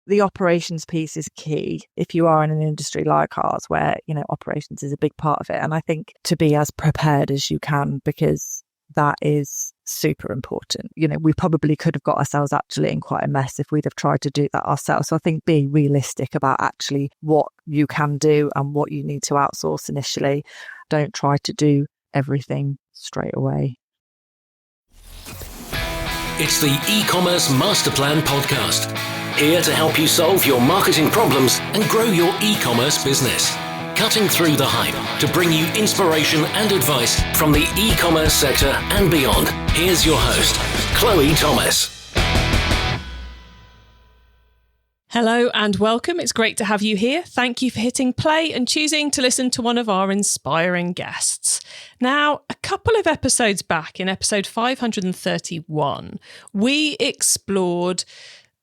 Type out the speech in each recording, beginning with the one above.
the operations piece is key if you are in an industry like ours where, operations is a big part of it. And I think to be as prepared as you can, because that is super important. We probably could have got ourselves actually in quite a mess if we'd have tried to do that ourselves. So I think being realistic about actually what you can do and what you need to outsource initially. Don't try to do everything straight away. It's the eCommerce Master Plan podcast. Here to help you solve your marketing problems and grow your e-commerce business. Cutting through the hype to bring you inspiration and advice from the e-commerce sector and beyond. Here's your host, Chloe Thomas. Hello and welcome. It's great to have you here. Thank you for hitting play and choosing to listen to one of our inspiring guests. Now, a couple of episodes back, in episode 531, we explored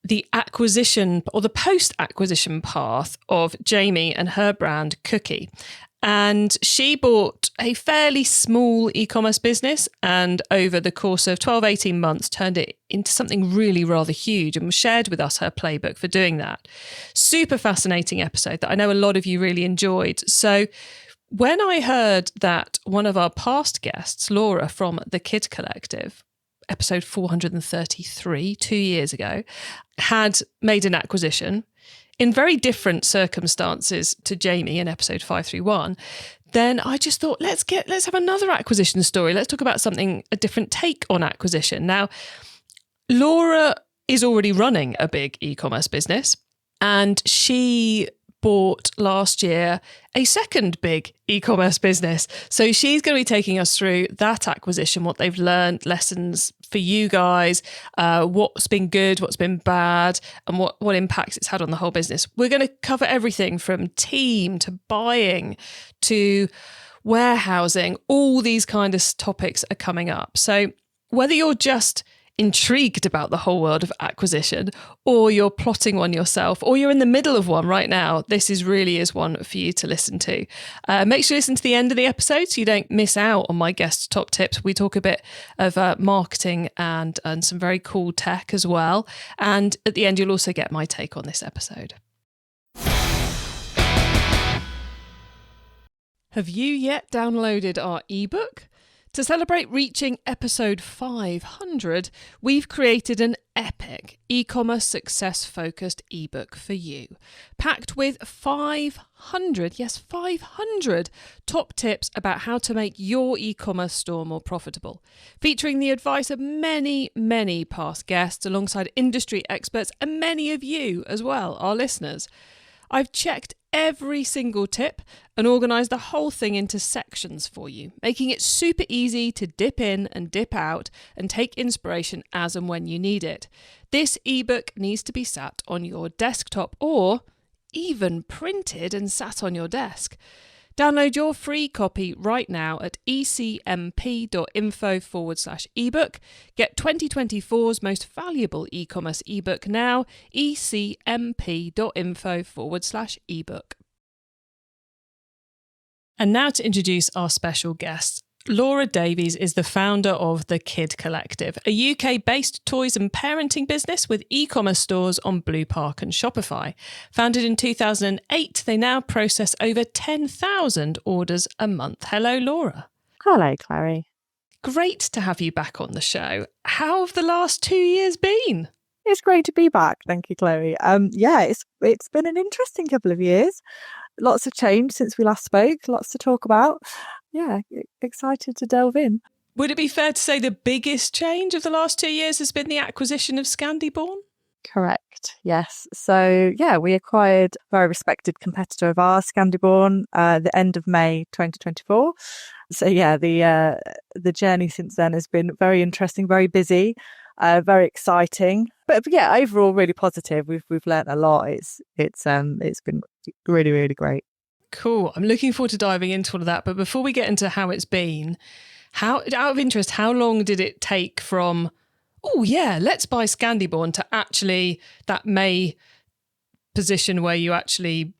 the acquisition or the post-acquisition path of Jamie and her brand Cookie. And she bought a fairly small e-commerce business and over the course of 12, 18 months turned it into something really rather huge and shared with us her playbook for doing that. Super fascinating episode that I know a lot of you really enjoyed. So when I heard that one of our past guests, Laura from the Kid Collective, episode 433, 2 years ago, had made an acquisition in very different circumstances to Jamie in episode 531, then I just thought, let's have another acquisition story. Let's talk about a different take on acquisition. Now, Laura is already running a big e-commerce business, and she bought last year a second big e-commerce business. So she's going to be taking us through that acquisition, what they've learned, lessons for you guys, what's been good, what's been bad, and what impacts it's had on the whole business. We're going to cover everything from team to buying to warehousing. All these kind of topics are coming up. So whether you're just intrigued about the whole world of acquisition, or you're plotting one yourself, or you're in the middle of one right now, this really is one for you to listen to. Make sure you listen to the end of the episode so you don't miss out on my guest's top tips. We talk a bit of marketing and some very cool tech as well. And at the end, you'll also get my take on this episode. Have you yet downloaded our ebook? To celebrate reaching episode 500, we've created an epic e-commerce success-focused ebook for you, packed with 500 top tips about how to make your e-commerce store more profitable, featuring the advice of many, many past guests alongside industry experts and many of you as well, our listeners. I've checked every single tip and organised the whole thing into sections for you, making it super easy to dip in and dip out and take inspiration as and when you need it. This ebook needs to be sat on your desktop or even printed and sat on your desk. Download your free copy right now at ecmp.info/ebook. Get 2024's most valuable e-commerce ebook now, ecmp.info/ebook. And now to introduce our special guest. Laura Davies is the founder of The Kid Collective, a UK-based toys and parenting business with e-commerce stores on BluePark and Shopify. Founded in 2008, they now process over 10,000 orders a month. Hello, Laura. Hello, Clary. Great to have you back on the show. How have the last 2 years been? It's great to be back. Thank you, Chloe. It's been an interesting couple of years. Lots of change since we last spoke. Lots to talk about. Yeah, excited to delve in. Would it be fair to say the biggest change of the last 2 years has been the acquisition of Scandiborn? Correct, yes. So, we acquired a very respected competitor of ours, Scandiborn, the end of May 2024. So, the journey since then has been very interesting, very busy, very exciting. But overall really positive. We've learnt a lot. It's been really, really great. Cool. I'm looking forward to diving into all of that. But before we get into how it's been, out of interest, how long did it take from, let's buy Scandiborn to actually that May position where you actually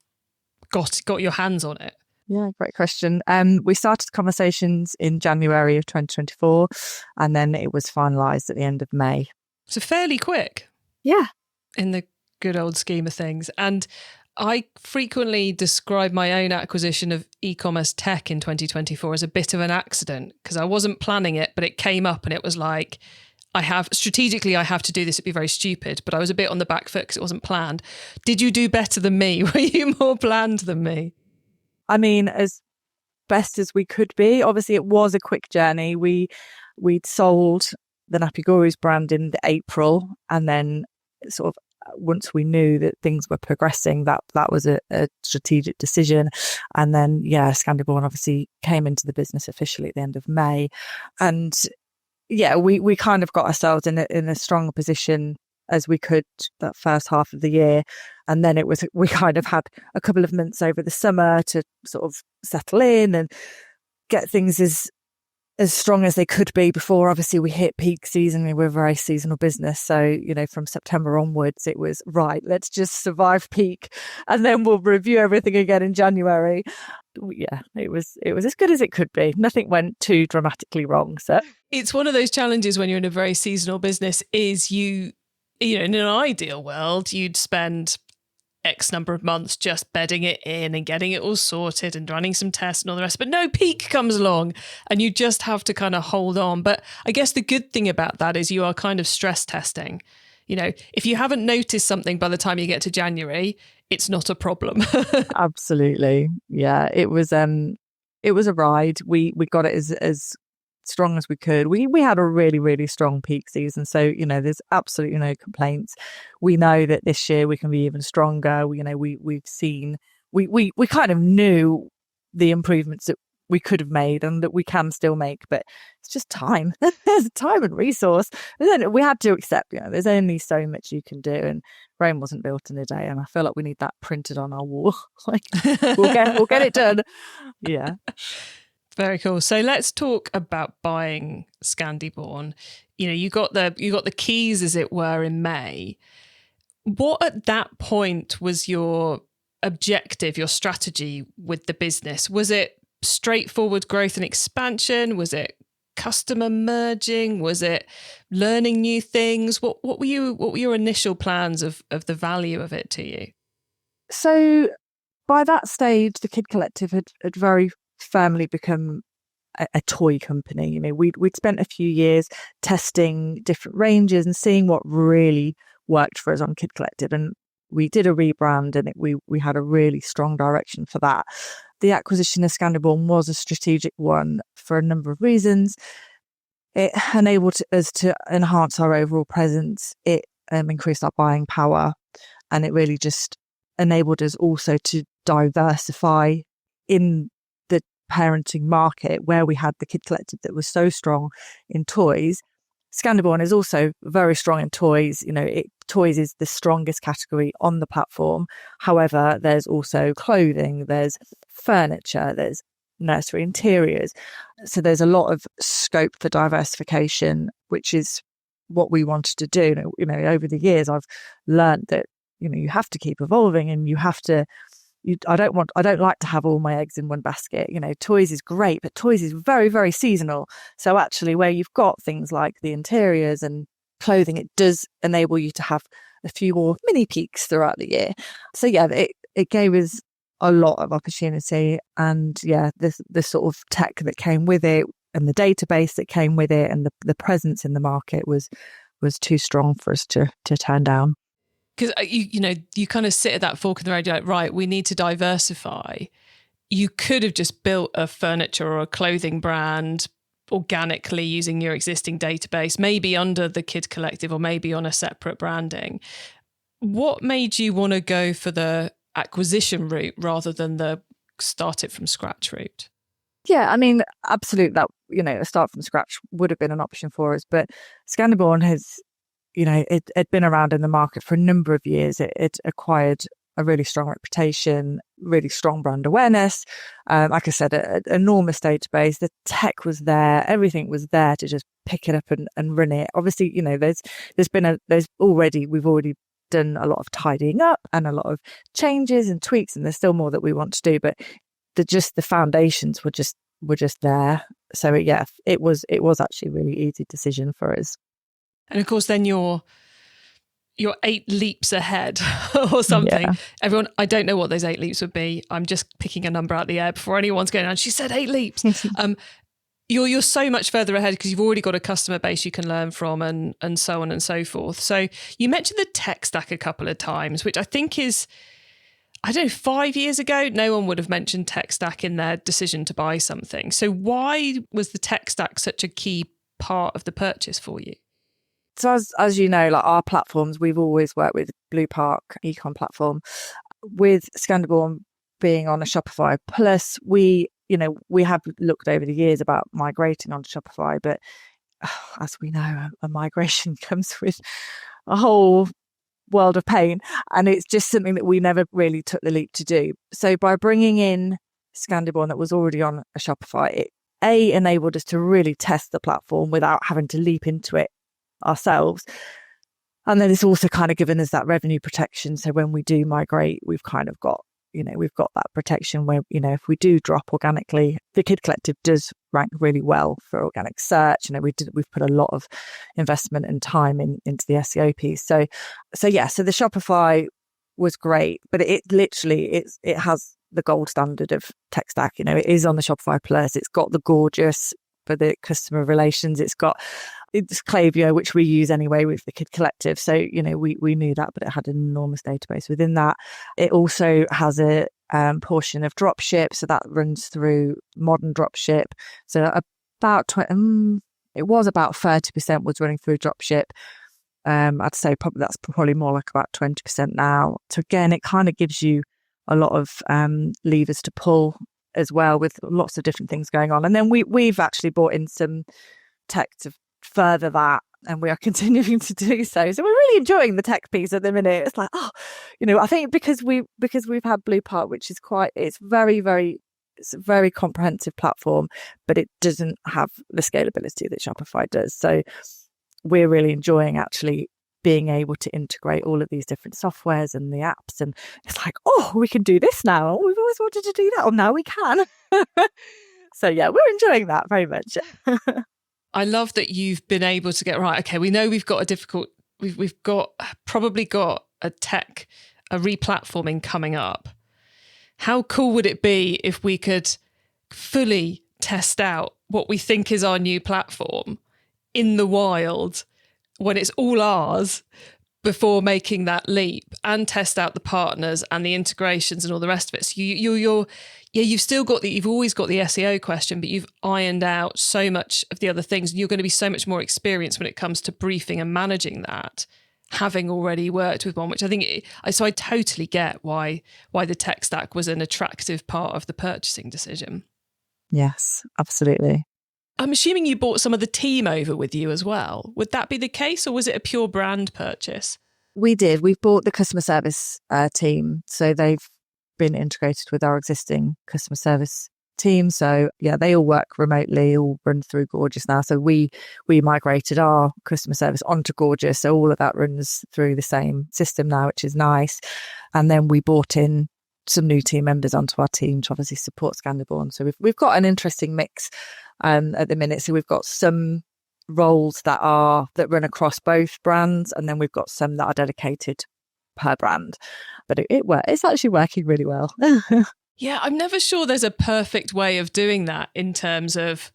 got your hands on it? Yeah, great question. We started conversations in January of 2024, and then it was finalised at the end of May. So fairly quick. Yeah. In the good old scheme of things. And I frequently describe my own acquisition of e-commerce tech in 2024 as a bit of an accident, because I wasn't planning it, but it came up and it was like, I have to do this. It'd be very stupid, but I was a bit on the back foot because it wasn't planned. Did you do better than me? Were you more planned than me? I mean, as best as we could be. Obviously, it was a quick journey. We'd sold the Nappy Gurus brand in April, and then sort of once we knew that things were progressing, that was a strategic decision. And then, Scandiborn obviously came into the business officially at the end of May. And we kind of got ourselves in a stronger position as we could that first half of the year. And then we kind of had a couple of months over the summer to sort of settle in and get things as strong as they could be before obviously we hit peak season. We're a very seasonal business. So, from September onwards, it was right, let's just survive peak and then we'll review everything again in January. Yeah, it was as good as it could be. Nothing went too dramatically wrong. So it's one of those challenges when you're in a very seasonal business is in an ideal world, you'd spend X number of months just bedding it in and getting it all sorted and running some tests and all the rest. But no, peak comes along and you just have to kind of hold on. But I guess the good thing about that is you are kind of stress testing. If you haven't noticed something by the time you get to January, it's not a problem. Absolutely. Yeah, it was a ride. We got it as strong as we could. We had a really, really strong peak season. So, there's absolutely no complaints. We know that this year we can be even stronger. We kind of knew the improvements that we could have made and that we can still make, but it's just time. There's time and resource. And then we had to accept, there's only so much you can do, and Rome wasn't built in a day. And I feel like we need that printed on our wall. Like we'll get it done. Yeah. Very cool. So let's talk about buying Scandiborn. You got the keys, as it were, in May. What at that point was your objective, your strategy with the business? Was it straightforward growth and expansion? Was it customer merging? Was it learning new things? What were your initial plans of the value of it to you? So by that stage, the Kid Collective had very firmly become a toy company. We'd spent a few years testing different ranges and seeing what really worked for us on Kid Collective, and we did a rebrand, and we had a really strong direction for that. The acquisition of Scandiborn was a strategic one for a number of reasons. It enabled us to enhance our overall presence. It increased our buying power, and it really just enabled us also to diversify in the parenting market, where we had the Kid Collective that was so strong in toys. Scandiborn is also very strong in toys. Toys is the strongest category on the platform. However, there's also clothing, there's furniture, there's nursery interiors. So there's a lot of scope for diversification, which is what we wanted to do. Over the years, I've learned that, you have to keep evolving, and you have to, I don't like to have all my eggs in one basket. Toys is great, but toys is very, very seasonal. So actually, where you've got things like the interiors and clothing, it does enable you to have a few more mini peaks throughout the year. So it gave us a lot of opportunity, and the sort of tech that came with it and the database that came with it and the presence in the market was too strong for us to turn down. Because you kind of sit at that fork in the road, you're like, right, we need to diversify. You could have just built a furniture or a clothing brand organically using your existing database, maybe under the Kid Collective or maybe on a separate branding. What made you want to go for the acquisition route rather than the start it from scratch route? Yeah, I mean, absolutely. That, a start from scratch would have been an option for us. But Scandiborn has, it had been around in the market for a number of years. It acquired a really strong reputation, really strong brand awareness. Like I said, an enormous database. The tech was there. Everything was there to just pick it up and run it. Obviously, we've already done a lot of tidying up and a lot of changes and tweaks, and there's still more that we want to do. But the foundations were just there. So it was actually a really easy decision for us. And of course, then you're you're 8 leaps ahead or something. Yeah. Everyone, I don't know what those 8 leaps would be. I'm just picking a number out of the air before anyone's going on. She said 8 leaps. You're so much further ahead because you've already got a customer base you can learn from and so on and so forth. So you mentioned the tech stack a couple of times, which I think is, I don't know, 5 years ago, no one would have mentioned tech stack in their decision to buy something. So why was the tech stack such a key part of the purchase for you? So as you know, like our platforms, we've always worked with BluePark ecom platform. With Scandiborn being on a Shopify, plus we have looked over the years about migrating onto Shopify, but as we know, a migration comes with a whole world of pain, and it's just something that we never really took the leap to do. So by bringing in Scandiborn that was already on a Shopify, it enabled us to really test the platform without having to leap into it ourselves. And then it's also kind of given us that revenue protection. So when we do migrate, we've kind of got, we've got that protection where, if we do drop organically, the Kid Collective does rank really well for organic search. We've put a lot of investment and time into the SEO piece. So the Shopify was great, but it literally, it has the gold standard of tech stack. It is on the Shopify Plus. It's got the gorgeous for the customer relations. It's Klaviyo, which we use anyway with the Kid Collective. So, we knew that, but it had an enormous database within that. It also has a portion of dropship. So that runs through modern dropship. So about it was about 30% was running through dropship. I'd say that's probably more like about 20% now. So again, it kind of gives you a lot of levers to pull as well, with lots of different things going on. And then we've actually brought in some tech to further that, and we are continuing to do so. So we're really enjoying the tech piece at the minute. It's like, I think because we've had BluePark, which is it's a very comprehensive platform, but it doesn't have the scalability that Shopify does. So we're really enjoying actually being able to integrate all of these different softwares and the apps. And it's like, we can do this now. We've always wanted to do that. Oh, now we can. So yeah, we're enjoying that very much. I love that you've been able to get right. Okay, we know we've probably got a replatforming coming up. How cool would it be if we could fully test out what we think is our new platform in the wild when it's all ours before making that leap, and test out the partners and the integrations and all the rest of it. So you've always got the SEO question, but you've ironed out so much of the other things. You're going to be so much more experienced when it comes to briefing and managing that, having already worked with one, which I think, so I totally get why the tech stack was an attractive part of the purchasing decision. Yes, absolutely. I'm assuming you brought some of the team over with you as well. Would that be the case, or was it a pure brand purchase? We did. We've bought the customer service team. So they've been integrated with our existing customer service team. So yeah, they all work remotely, all run through Gorgeous now. So we migrated our customer service onto Gorgeous. So all of that runs through the same system now, which is nice. And then we brought in some new team members onto our team to obviously support Scandiborn. So we've got an interesting mix at the minute. So we've got some roles that run across both brands, and then we've got some that are dedicated per brand. But it's actually working really well. Yeah, I'm never sure there's a perfect way of doing that in terms of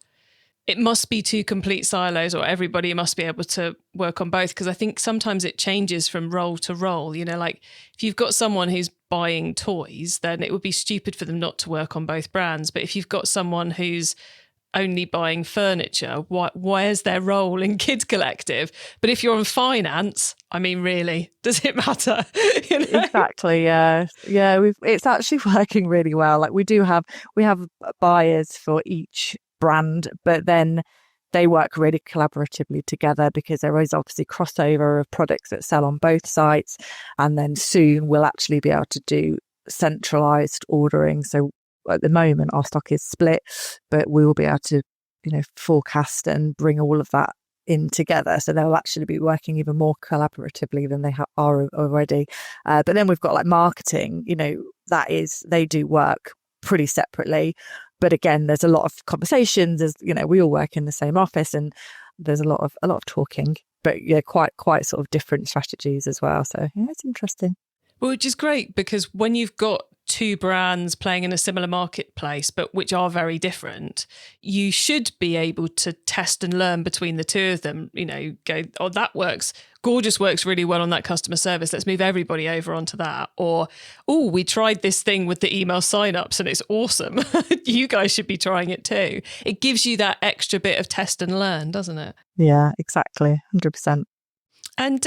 it must be two complete silos or everybody must be able to work on both, because I think sometimes it changes from role to role. Like if you've got someone who's buying toys, then it would be stupid for them not to work on both brands. But if you've got someone who's only buying furniture, where's their role in Kid Collective? But if you're on finance, I mean, really, does it matter? Exactly. Yeah. It's actually working really well. Like we have buyers for each brand, but then they work really collaboratively together because there is obviously crossover of products that sell on both sites. And then soon we'll actually be able to do centralized ordering. So at the moment our stock is split, but we will be able to, forecast and bring all of that in together. So they'll actually be working even more collaboratively than they are already. But then we've got like marketing, they do work pretty separately. But again, there's a lot of conversations, as we all work in the same office, and there's a lot of talking but yeah, quite sort of different strategies as well. So yeah, it's interesting. Well, which is great, because when you've got two brands playing in a similar marketplace, but which are very different, you should be able to test and learn between the two of them. You know, go, oh, that works. Gorgeous works really well on that customer service. Let's move everybody over onto that. Or, oh, we tried this thing with the email signups and it's awesome. You guys should be trying it too. It gives you that extra bit of test and learn, doesn't it? Yeah, exactly. 100%. And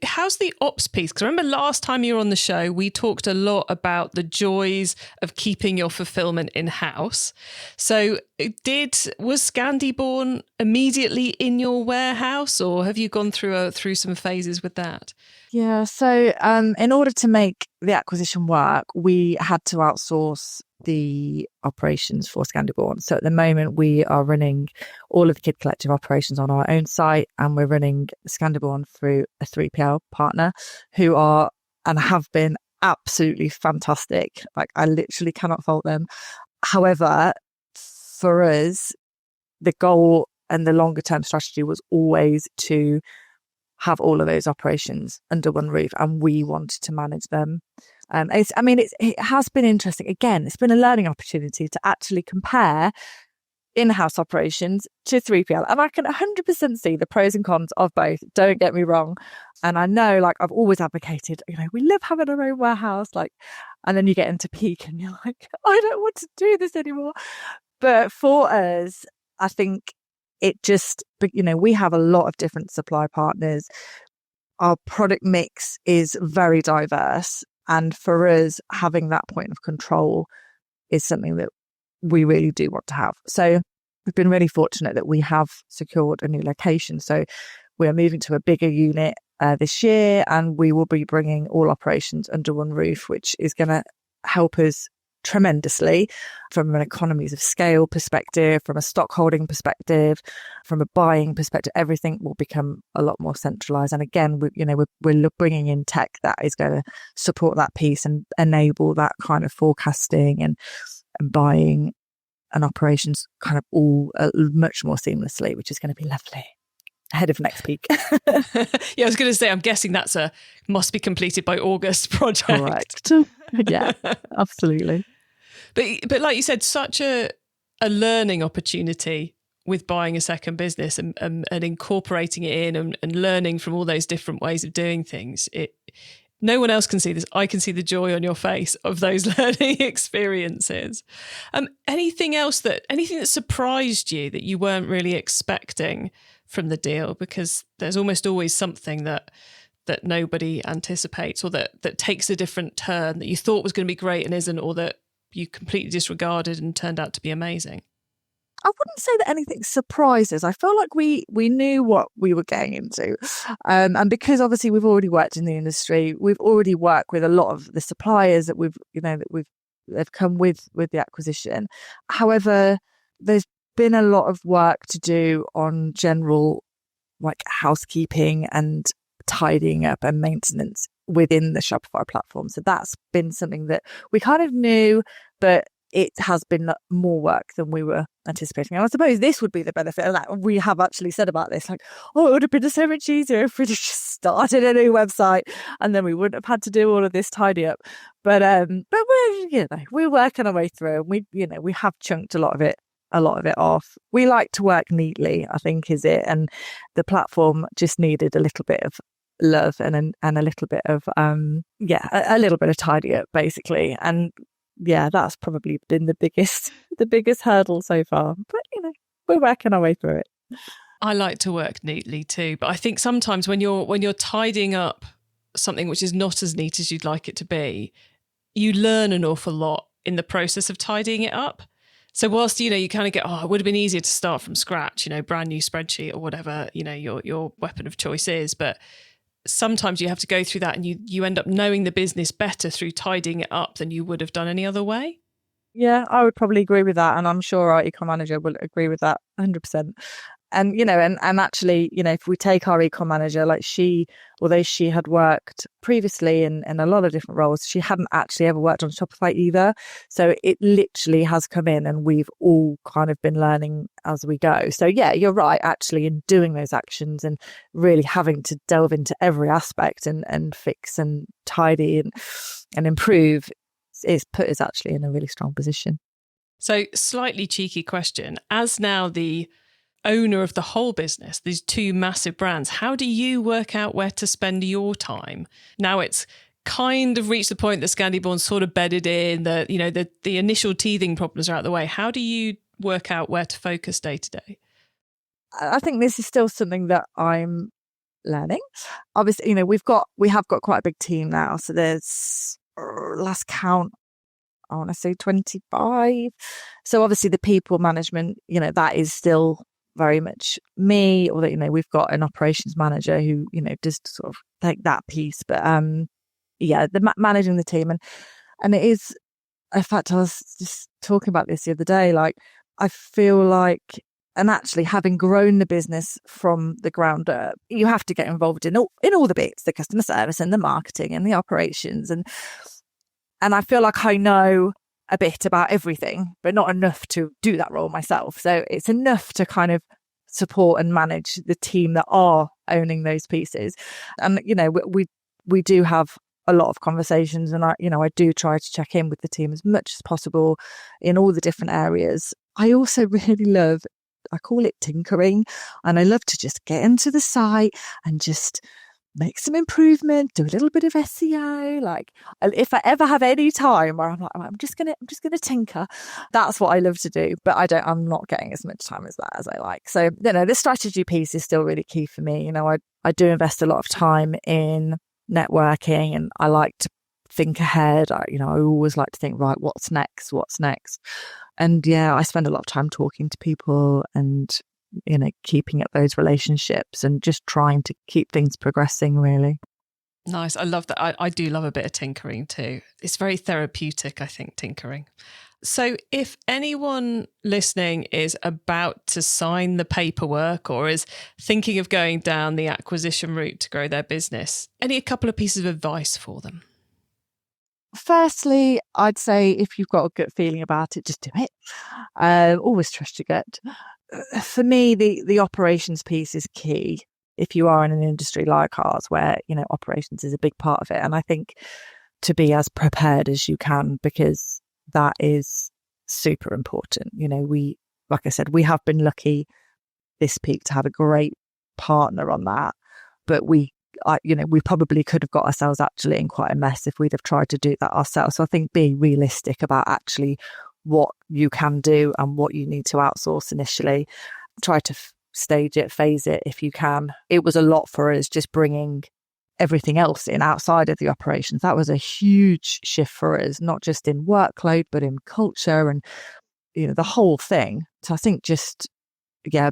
how's the ops piece? Because I remember last time you were on the show, we talked a lot about the joys of keeping your fulfillment in-house. So was Scandiborn immediately in your warehouse, or have you gone through some phases with that? Yeah, so in order to make the acquisition work, we had to outsource the operations for Scandiborn. So at the moment, we are running all of the Kid Collective operations on our own site, and we're running Scandiborn through a 3PL partner who are and have been absolutely fantastic. Like, I literally cannot fault them. However, for us, the goal and the longer term strategy was always to have all of those operations under one roof, and we wanted to manage them. It has been interesting. Again, it's been a learning opportunity to actually compare in-house operations to 3PL. And I can 100% see the pros and cons of both. Don't get me wrong. And I know, like, I've always advocated, we love having our own warehouse, and then you get into peak and you're like, I don't want to do this anymore. But for us, I think we have a lot of different supply partners. Our product mix is very diverse. And for us, having that point of control is something that we really do want to have. So we've been really fortunate that we have secured a new location. So we are moving to a bigger unit this year, and we will be bringing all operations under one roof, which is going to help us tremendously from an economies of scale perspective, from a stock holding perspective, from a buying perspective. Everything will become a lot more centralized. And again, we're bringing in tech that is going to support that piece and enable that kind of forecasting and buying and operations kind of all much more seamlessly, which is going to be lovely. Ahead of next peak. Yeah, I was going to say, I'm guessing that's must be completed by August project. Correct. Yeah, absolutely. But like you said, such a learning opportunity with buying a second business and incorporating it in and learning from all those different ways of doing things. No one else can see this. I can see the joy on your face of those learning experiences. Anything that surprised you that you weren't really expecting from the deal? Because there's almost always something that nobody anticipates, or that takes a different turn that you thought was going to be great and isn't, or that you completely disregarded and turned out to be amazing. I wouldn't say that anything surprises. I feel like we knew what we were getting into. And because obviously we've already worked in the industry, we've already worked with a lot of the suppliers that they've come with the acquisition. However, there's been a lot of work to do on general housekeeping and tidying up and maintenance within the Shopify platform. So that's been something that we kind of knew, but it has been more work than we were anticipating. And I suppose this would be the benefit of that. We have actually said about this, it would have been so much easier if we just started a new website and then we wouldn't have had to do all of this tidy up. But we're working our way through, and we have chunked a lot of it off. We like to work neatly, I think, is it. And the platform just needed a little bit of love and a little bit of a little bit of tidy up, basically. And yeah, that's probably been the biggest hurdle so far. But we're working our way through it. I like to work neatly too, but I think sometimes when you're tidying up something which is not as neat as you'd like it to be, you learn an awful lot in the process of tidying it up. So whilst, you kind of get, it would have been easier to start from scratch, brand new spreadsheet or whatever, your weapon of choice is. But sometimes you have to go through that and you end up knowing the business better through tidying it up than you would have done any other way. Yeah, I would probably agree with that. And I'm sure our ecom manager will agree with that 100%. And actually, if we take our ecom manager, like although she had worked previously in a lot of different roles, she hadn't actually ever worked on Shopify either. So it literally has come in and we've all kind of been learning as we go. So yeah, you're right, actually, in doing those actions and really having to delve into every aspect and fix and tidy and improve, it's put us actually in a really strong position. So slightly cheeky question, as now the owner of the whole business, these two massive brands, how do you work out where to spend your time? Now it's kind of reached the point that Scandiborn's sort of bedded in, the initial teething problems are out of the way. How do you work out where to focus day to day? I think this is still something that I'm learning. Obviously, we have got quite a big team now. So there's, last count, I want to say 25. So obviously the people management, that is still very much me, or that, we've got an operations manager who, does sort of take that piece. But managing the team and it is, in fact, I was just talking about this the other day, like I feel like, and actually having grown the business from the ground up, you have to get involved in all the bits, the customer service and the marketing and the operations. And I feel like I know a bit about everything, but not enough to do that role myself. So it's enough to kind of support and manage the team that are owning those pieces. And, we do have a lot of conversations, and I do try to check in with the team as much as possible in all the different areas. I also really love, I call it tinkering, and I love to just get into the site and just make some improvement, do a little bit of SEO. Like if I ever have any time where I'm like, I'm just gonna tinker, that's what I love to do. But I'm not getting as much time as that as I like. So the strategy piece is still really key for me. I do invest a lot of time in networking, and I like to think ahead. I always like to think, right, what's next? And yeah, I spend a lot of time talking to people and keeping up those relationships and just trying to keep things progressing, really. Nice. I love that. I do love a bit of tinkering too. It's very therapeutic, I think, tinkering. So if anyone listening is about to sign the paperwork or is thinking of going down the acquisition route to grow their business, a couple of pieces of advice for them? Firstly, I'd say if you've got a gut feeling about it, just do it. Always trust your gut. For me, the operations piece is key if you are in an industry like ours where, operations is a big part of it. And I think to be as prepared as you can, because that is super important. Like I said, we have been lucky this peak to have a great partner on that, but we probably could have got ourselves actually in quite a mess if we'd have tried to do that ourselves. So I think being realistic about actually what you can do and what you need to outsource initially. Try to stage it, phase it if you can. It was a lot for us just bringing everything else in outside of the operations. That was a huge shift for us, not just in workload, but in culture and, the whole thing. So I think just,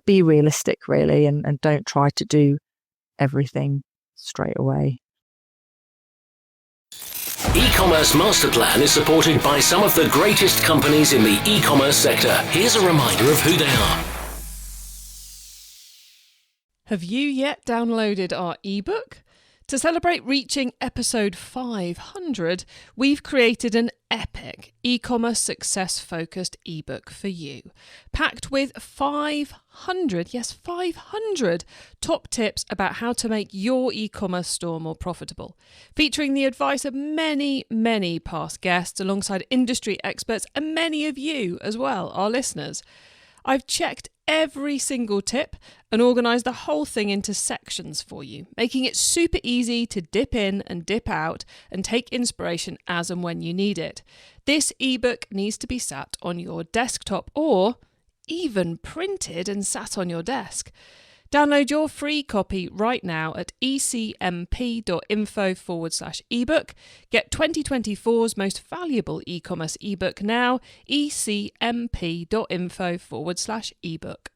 be realistic really and don't try to do everything straight away. E-commerce Master Plan is supported by some of the greatest companies in the e-commerce sector. Here's a reminder of who they are. Have you yet downloaded our ebook? To celebrate reaching episode 500, we've created an epic e-commerce success-focused ebook for you, packed with 500 top tips about how to make your e-commerce store more profitable, featuring the advice of many, many past guests alongside industry experts and many of you as well, our listeners. I've checked every single tip and organised the whole thing into sections for you, making it super easy to dip in and dip out and take inspiration as and when you need it. This ebook needs to be sat on your desktop or even printed and sat on your desk. Download your free copy right now at ecmp.info/ebook. Get 2024's most valuable e-commerce ebook now, ecmp.info/ebook.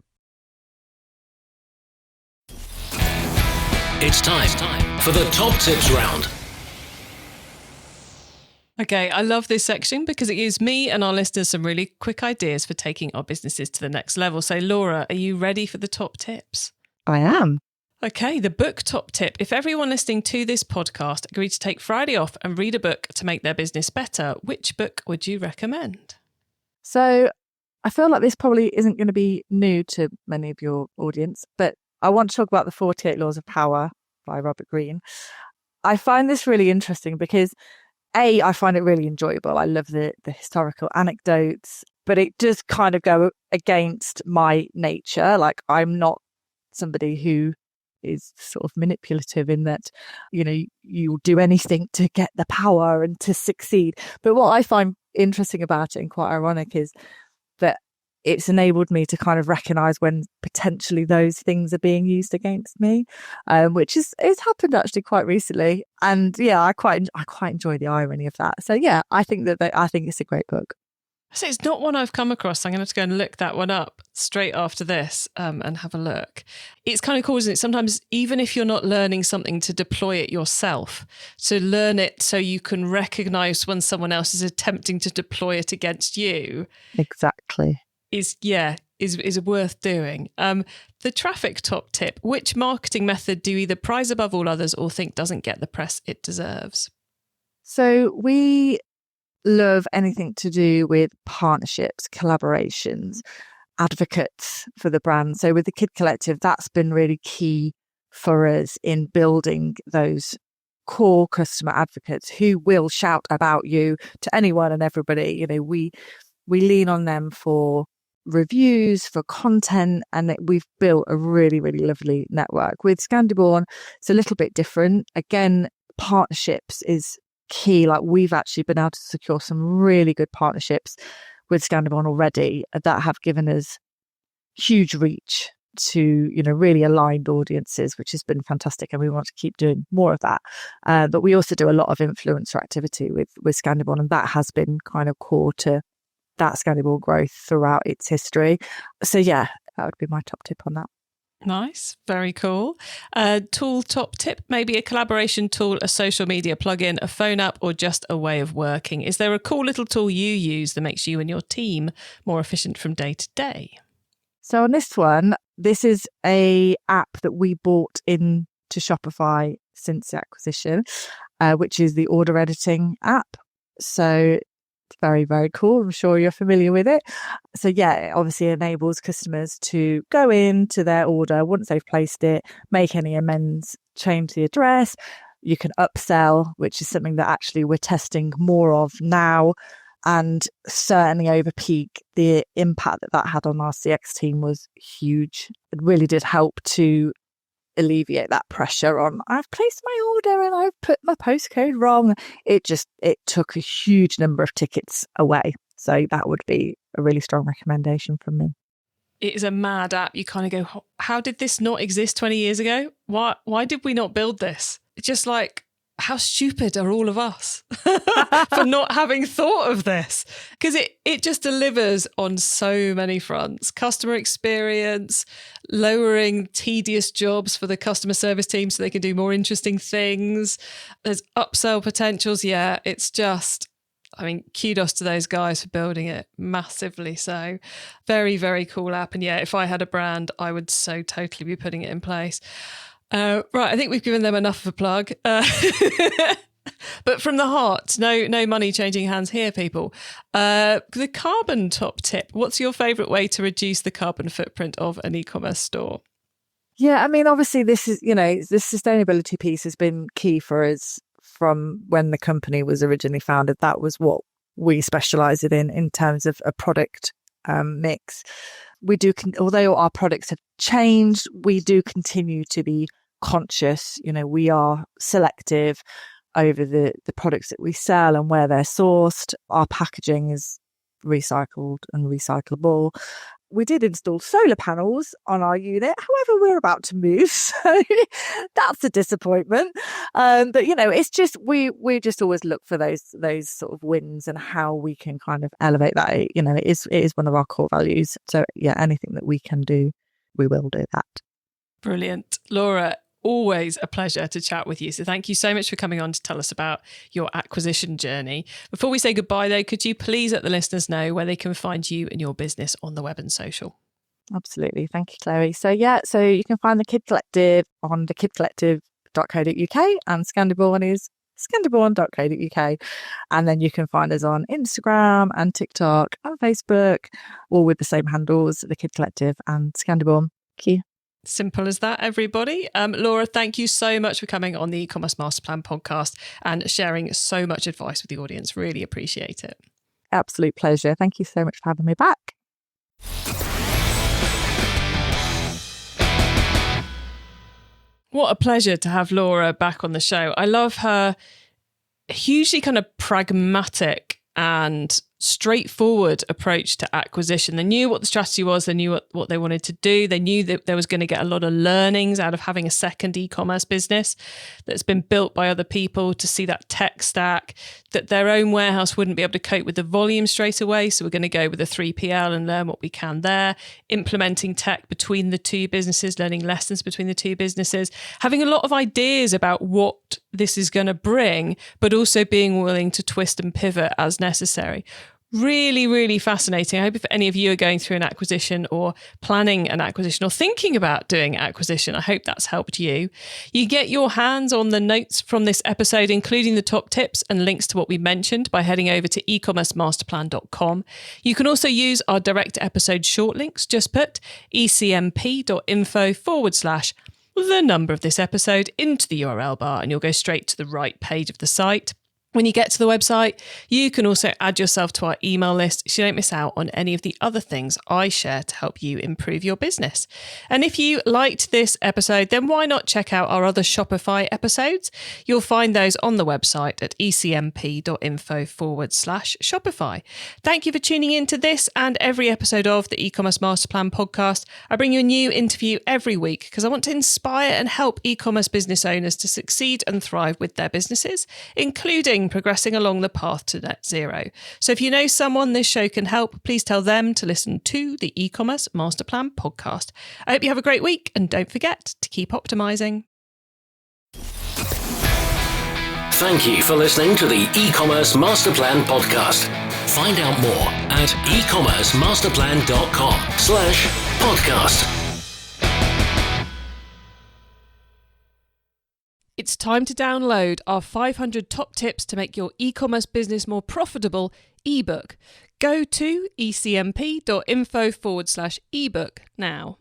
It's time for the top tips round. Okay, I love this section because it gives me and our listeners some really quick ideas for taking our businesses to the next level. So Laura, are you ready for the top tips? I am. Okay, the book top tip. If everyone listening to this podcast agreed to take Friday off and read a book to make their business better, which book would you recommend? So I feel like this probably isn't going to be new to many of your audience, but I want to talk about the 48 Laws of Power by Robert Greene. I find this really interesting because I find it really enjoyable. I love the historical anecdotes, but it does kind of go against my nature. Like, I'm not somebody who is sort of manipulative in that, you know, you'll do anything to get the power and to succeed. But what I find interesting about it and quite ironic is that it's enabled me to kind of recognize when potentially those things are being used against me, which it's happened actually quite recently. And yeah, I quite enjoy the irony of that. So yeah, I think it's a great book. So it's not one I've come across. I'm going to have to go and look that one up straight after this and have a look. It's kind of cool, isn't it? Sometimes even if you're not learning something to deploy it yourself, to learn it so you can recognize when someone else is attempting to deploy it against you. Exactly. Is worth doing. The traffic top tip. Which marketing method do you either prize above all others or think doesn't get the press it deserves? So we love anything to do with partnerships, collaborations, advocates for the brand. So with the Kid Collective, that's been really key for us in building those core customer advocates who will shout about you to anyone and everybody. You know, we lean on them for reviews, for content, and we've built a really, really lovely network. With Scandiborn, it's a little bit different. Again, partnerships is key. Like, we've actually been able to secure some really good partnerships with Scandiborn already that have given us huge reach to, you know, really aligned audiences, which has been fantastic, and we want to keep doing more of that. But we also do a lot of influencer activity with Scandiborn, and that has been kind of core to that Scandiborn growth throughout its history. So yeah, that would be my top tip on that. Nice. Very cool. Tool top tip, maybe a collaboration tool, a social media plugin, a phone app, or just a way of working. Is there a cool little tool you use that makes you and your team more efficient from day to day? So on this one, this is a app that we bought into Shopify since the acquisition, which is the order editing app. So it's very, very cool. I'm sure you're familiar with it. So yeah, it obviously enables customers to go into their order once they've placed it, make any amends, change the address. You can upsell, which is something that actually we're testing more of now. And certainly over peak, the impact that had on our CX team was huge. It really did help to alleviate that pressure on, I've placed my order and I've put my postcode wrong. It took a huge number of tickets away. So that would be a really strong recommendation from me. It is a mad app. You kind of go, how did this not exist 20 years ago? Why did we not build this? It's just like, how stupid are all of us for not having thought of this? Because it just delivers on so many fronts. Customer experience, lowering tedious jobs for the customer service team so they can do more interesting things. There's upsell potentials. Yeah, it's just, I mean, kudos to those guys for building it massively. So very, very cool app. And yeah, if I had a brand, I would so totally be putting it in place. Right, I think we've given them enough of a plug. But from the heart, no money changing hands here, people. The carbon top tip. What's your favourite way to reduce the carbon footprint of an e-commerce store? Yeah, I mean, obviously this is, you know, the sustainability piece has been key for us from when the company was originally founded. That was what we specialised in terms of a product mix. We do, although our products have changed, we do continue to be conscious. You know, we are selective over the products that we sell and where they're sourced. Our packaging is recycled and recyclable. We did install solar panels on our unit. However, we're about to move, so that's a disappointment. But you know, it's just we just always look for those sort of wins and how we can kind of elevate that. You know, it is one of our core values. So yeah, anything that we can do, we will do that. Brilliant. Laura, always a pleasure to chat with you. So thank you so much for coming on to tell us about your acquisition journey. Before we say goodbye though, could you please let the listeners know where they can find you and your business on the web and social? Absolutely. Thank you, Chloe. So you can find the Kid Collective on thekidcollective.co.uk, and Scandiborn is scandiborn.co.uk. And then you can find us on Instagram and TikTok and Facebook, all with the same handles, the Kid Collective and Scandiborn. Thank you. Simple as that, everybody. Laura, thank you so much for coming on the e-commerce master plan podcast and sharing so much advice with the audience. Really appreciate it. Absolute pleasure. Thank you so much for having me back. What a pleasure to have Laura back on the show. I love her hugely kind of pragmatic and straightforward approach to acquisition. They knew what the strategy was. They knew what they wanted to do. They knew that there was going to get a lot of learnings out of having a second e-commerce business that's been built by other people, to see that tech stack, that their own warehouse wouldn't be able to cope with the volume straight away. So we're going to go with a 3PL and learn what we can there, implementing tech between the two businesses, learning lessons between the two businesses, having a lot of ideas about what this is going to bring, but also being willing to twist and pivot as necessary. Really, really fascinating. I hope if any of you are going through an acquisition or planning an acquisition or thinking about doing acquisition, I hope that's helped you. You get your hands on the notes from this episode, including the top tips and links to what we mentioned, by heading over to ecommercemasterplan.com. You can also use our direct episode short links. Just put ecmp.info/the number of this episode into the URL bar and you'll go straight to the right page of the site. When you get to the website, you can also add yourself to our email list so you don't miss out on any of the other things I share to help you improve your business. And if you liked this episode, then why not check out our other Shopify episodes? You'll find those on the website at ecmp.info/Shopify. Thank you for tuning in to this and every episode of the e-commerce master plan podcast. I bring you a new interview every week because I want to inspire and help e-commerce business owners to succeed and thrive with their businesses, including progressing along the path to net zero. So if you know someone this show can help, please tell them to listen to the e-commerce master plan podcast. I hope you have a great week and don't forget to keep optimizing. Thank you for listening to the e-commerce master plan podcast. Find out more at ecommercemasterplan.com/podcast. It's time to download our 500 top tips to make your e-commerce business more profitable ebook. Go to ecmp.info/ebook now.